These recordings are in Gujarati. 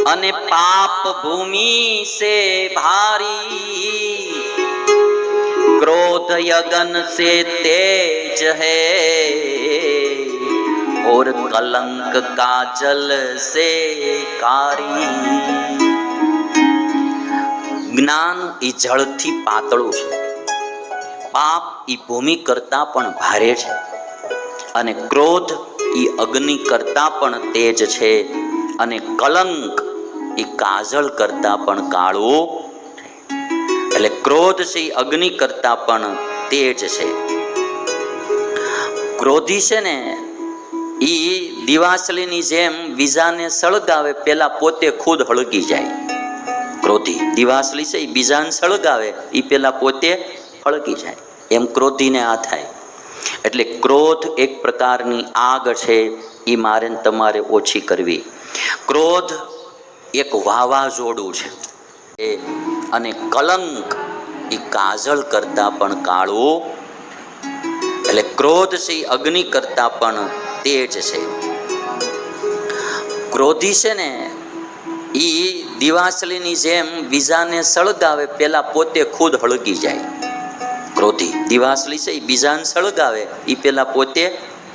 અને પાપ ભૂમિ से भारी, क्रोध यगन से तेज है, और कलंक काजल से कारी। જ્ઞાન એ જળથી પાતળું છે, પાપ એ ભૂમિ કરતા પણ ભારે છે, અને ક્રોધ એ અગ્નિ કરતા પણ તેજ છે, અને કલંક એ કાજળ કરતા પણ કાળું છે. એટલે ક્રોધ છે એ અગ્નિ કરતા પણ તેજ છે. ક્રોધી છે ને એ દિવાસળીની જેમ બીજાને સળગાવે પેલા પોતે ખુદ હળગી જાય. ક્રોધી દિવાસળી છે એ બીજાને સળગાવે એ પેલા પોતે હળગી જાય, એમ ક્રોધીને આ થાય. એટલે ક્રોધ એક પ્રકારની આગ છે, એ મારે ને તમારે ઓછી કરવી. ક્રોધ એક વાવાઝોડું છે, અને કલંક એ કાજળ કરતા પણ કાળું. એટલે ક્રોધ છે એ અગ્નિ કરતા પણ તેજ છે. ક્રોધી છે ને એ દિવાસળીની જેમ બીજાને સળગાવે પેલા પોતે ખુદ હળગી જાય. ક્રોધી દિવાસળી છે એ બીજાને સળગાવે એ પેલા પોતે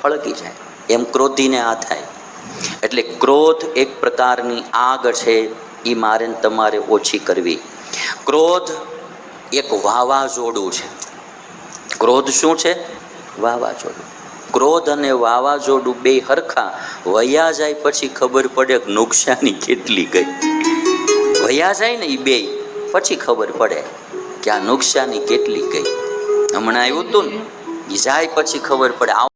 હળગી જાય, એમ ક્રોધીને આ થાય. એટલે ક્રોધ એક પ્રકારની આગ છે, એ મારે ને તમારે ઓછી કરવી. ક્રોધ એક વાવાઝોડું છે. ક્રોધ શું છે? વાવાઝોડું. ક્રોધ અને વાવાઝોડું બે હરખા વયા જાય પછી ખબર પડે કે નુકસાની કેટલી ગઈ. વયા જાય ને એ બે પછી ખબર પડે કે આ નુકસાની કેટલી ગઈ. હમણાં આવ્યું હતું ને, એ જાય પછી ખબર પડે.